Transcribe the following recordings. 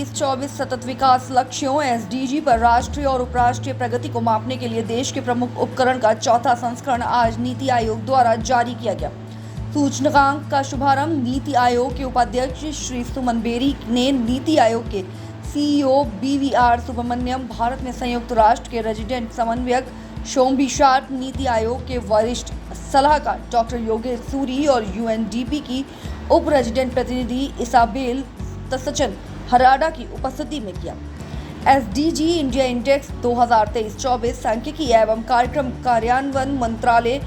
2023-24 सतत विकास लक्ष्यों एसडीजी पर राष्ट्रीय और उपराष्ट्रीय प्रगति को मापने के लिए देश के प्रमुख उपकरण का चौथा संस्करण आज नीति आयोग द्वारा जारी किया गया। सूचकांक का शुभारंभ नीति आयोग के उपाध्यक्ष श्री सुमन बेरी ने नीति आयोग के सीईओ बीवीआर सुब्रमण्यम, भारत में संयुक्त राष्ट्र के रेजिडेंट समन्वयक शोम्भी शार्प, नीति आयोग के वरिष्ठ सलाहकार डॉक्टर योगेश सूरी और यूएनडीपी की उप रेजिडेंट प्रतिनिधि इसाबेल तसचन हराडा की उपस्थिति में किया। एसडीजी इंडिया इंडेक्स 2023-24 सांख्यिकी एवं कार्यक्रम कार्यान्वयन मंत्रालय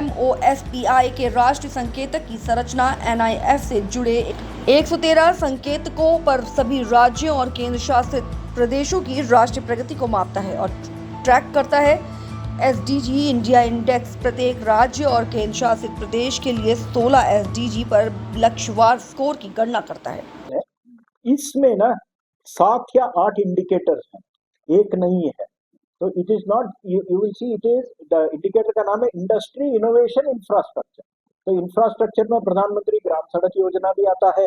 MOSPI के राष्ट्रीय संकेतक की संरचना NIF से जुड़े 113 संकेतकों पर सभी राज्यों और केंद्र शासित प्रदेशों की राष्ट्रीय प्रगति को मापता है और ट्रैक करता है। एसडीजी इंडिया इंडेक्स प्रत्येक राज्य और केंद्र शासित प्रदेश के लिए 16 एसडीजी पर लक्ष्यवार स्कोर की गणना करता है। इसमें ना 7 या 8 इंडिकेटर्स हैं, एक नहीं है। तो it is not, you will see it is, the indicator का नाम है इंडस्ट्री इनोवेशन इंफ्रास्ट्रक्चर। तो इंफ्रास्ट्रक्चर में प्रधानमंत्री ग्राम सड़क योजना भी आता है,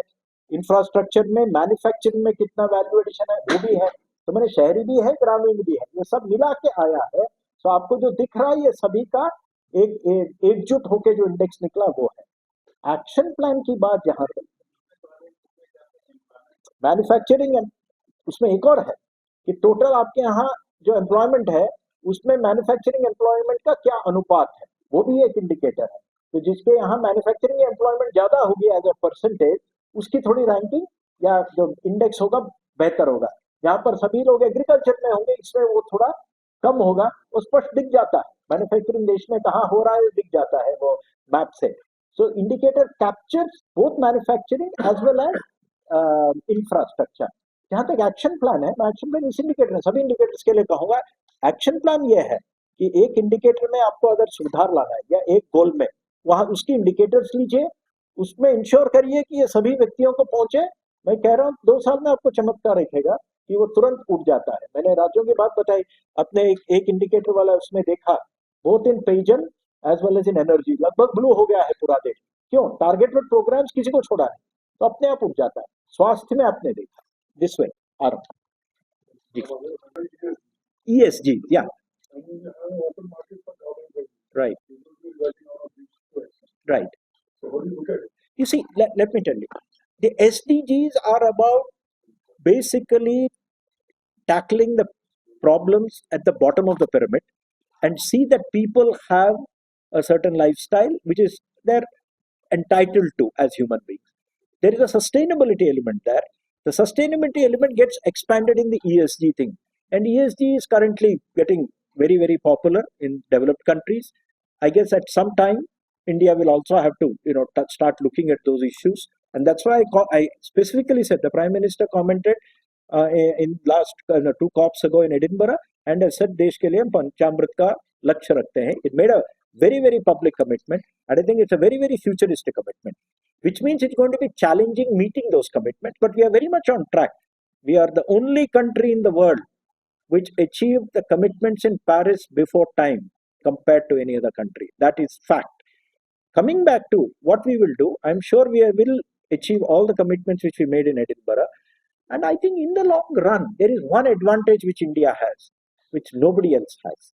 इंफ्रास्ट्रक्चर में मैन्युफैक्चररिंग में कितना वैल्यू एडिशन है वो भी है, तो मैंने शहरी भी है ग्रामीण भी है, ये सब मिला के आया है। तो आपको जो दिख रहा है ये सभी का एकजुट होके जो इंडेक्स निकला वो है। एक्शन प्लान की बात जहां तक मैन्युफैक्चरिंग, उसमें एक और है कि टोटल आपके यहाँ जो एम्प्लॉयमेंट है उसमें मैन्युफैक्चरिंग एम्प्लॉयमेंट का क्या अनुपात है, वो भी एक इंडिकेटर है। तो जिसके यहाँ मैन्युफैक्चरिंग एम्प्लॉयमेंट ज्यादा होगी एज अ परसेंटेज, उसकी थोड़ी रैंकिंग या जो इंडेक्स होगा बेहतर होगा। जहाँ पर सभी लोग एग्रीकल्चर में होंगे इसमें वो थोड़ा कम होगा, वो स्पष्ट दिख जाता है। मैन्युफैक्चरिंग देश में कहाँ हो रहा है दिख जाता है वो मैप से। So indicator captures both manufacturing as well as infrastructure. जहां तक एक्शन प्लान है, मैं एक्शन प्लान इस इंडिकेटर, सभी इंडिकेटर्स के लिए कहूंगा, एक्शन प्लान ये है कि एक इंडिकेटर में आपको अगर सुधार लाना है या एक गोल में, वहां उसकी इंडिकेटर्स लीजिए, उसमें इंश्योर करिए कि ये सभी व्यक्तियों को पहुंचे। मैं कह रहा हूँ 2 साल में आपको चमत्कार दिखेगा कि वो तुरंत उठ जाता है। मैंने राज्यों की बात बताई, अपने एक इंडिकेटर वाला उसमें देखा, बोथ इन पेयजल as well as in energy लगभग ब्लू हो गया है पूरा देश। क्यों? टारगेटेड प्रोग्राम्स किसी को छोड़ा है तो अपने आप उठ जाता है। स्वास्थ्य में आपने देखा दिस वे आ रहा ESG, yeah, right, right. You see, let me tell you, the SDGs are about basically tackling the problems at the bottom of the pyramid and see that people have a certain lifestyle which is they're entitled to as human beings. There is a sustainability element there. The sustainability element gets expanded in the ESG thing, and ESG is currently getting very, very popular in developed countries. I guess at some time India will also have to start looking at those issues, and that's why I specifically said, the Prime Minister commented in last 2 COPs ago in Edinburgh, and has said देश के लिए हम पंचामृत का लक्ष्य रखते हैं. It made a very, very public commitment, and I think it's a very, very futuristic commitment, which means it's going to be challenging meeting those commitments, but we are very much on track. We are the only country in the world which achieved the commitments in Paris before time compared to any other country. That is fact. Coming back to what we will do, I'm sure we will achieve all the commitments which we made in Edinburgh. And I think in the long run, there is one advantage which India has, which nobody else has.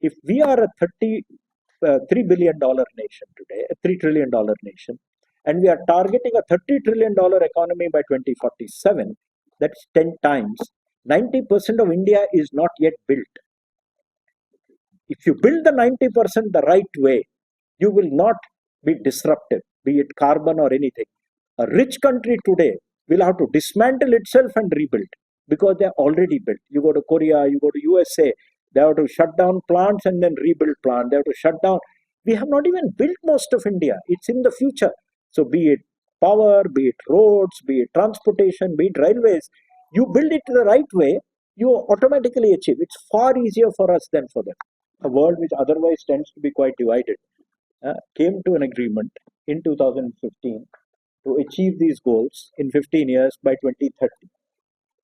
If we are a $3 billion nation today, a $3 trillion nation, and we are targeting a $30 trillion economy by 2047, that's 10 times. 90% of India is not yet built. If you build the 90% the right way, you will not be disruptive, be it carbon or anything. A rich country today will have to dismantle itself and rebuild because they're already built. You go to Korea, you go to USA, they have to shut down plants and then rebuild plants. They have to shut down. We have not even built most of India. It's in the future. So be it power, be it roads, be it transportation, be it railways, you build it the right way, you automatically achieve. It's far easier for us than for them. A world which otherwise tends to be quite divided came to an agreement in 2015 to achieve these goals in 15 years by 2030.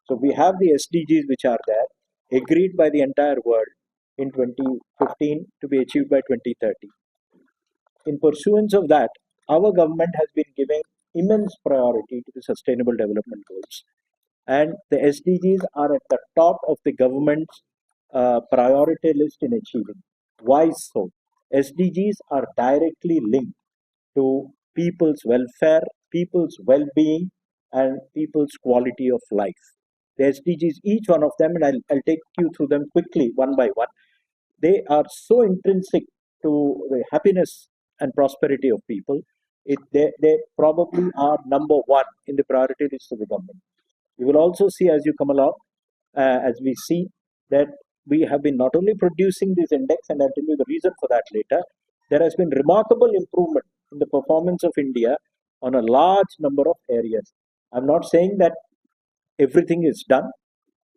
So we have the SDGs which are there, agreed by the entire world in 2015 to be achieved by 2030. In pursuance of that, our government has been giving immense priority to the Sustainable Development Goals. and the SDGs are at the top of the government's priority list in achieving. Why so? SDGs are directly linked to people's welfare, people's well-being, and people's quality of life. The SDGs, each one of them, and I'll take you through them quickly one by one. They are so intrinsic to the happiness and prosperity of people. They probably are number one in the priority list of the government. You will also see as you come along, as we see that we have been not only producing this index, and I'll tell you the reason for that later, there has been remarkable improvement in the performance of India on a large number of areas. I'm not saying that everything is done.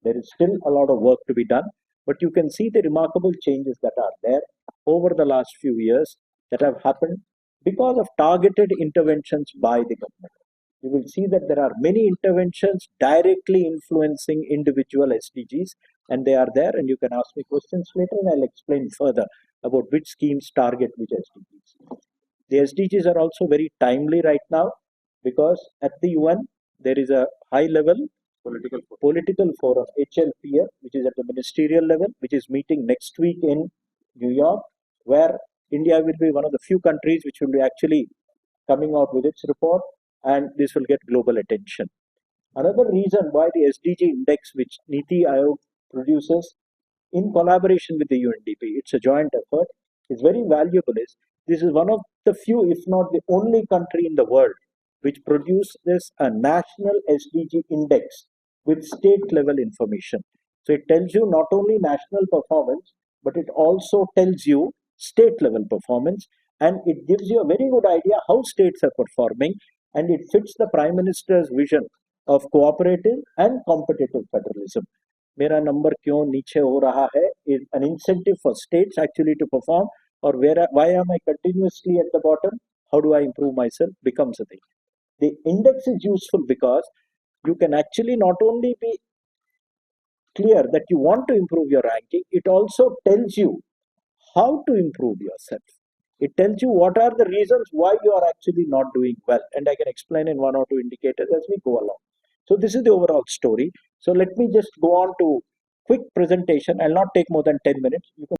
There is still a lot of work to be done, but you can see the remarkable changes that are there over the last few years that have happened because of targeted interventions by the government. You will see that there are many interventions directly influencing individual SDGs, and they are there, and you can ask me questions later and I'll explain further about which schemes target which SDGs. The SDGs are also very timely right now because at the UN there is a high level political forum, HLPF, which is at the ministerial level, which is meeting next week in New York, where India will be one of the few countries which will be actually coming out with its report, and this will get global attention. Another reason why the SDG index, which Niti Aayog produces in collaboration with the UNDP, it's a joint effort, is very valuable. Is this is one of the few, if not the only country in the world which produces a national SDG index with state level information. So it tells you not only national performance, but it also tells you state level performance, and it gives you a very good idea how states are performing, and it fits the Prime Minister's vision of cooperative and competitive federalism. मेरा number क्यों नीचे हो रहा है is an incentive for states actually to perform, or why am I continuously at the bottom, how do I improve myself becomes a thing. The index is useful because you can actually not only be clear that you want to improve your ranking, it also tells you how to improve yourself. It tells you what are the reasons why you are actually not doing well, and I can explain in one or two indicators as we go along. So this is the overall story. So let me just go on to quick presentation. I'll not take more than 10 minutes. You can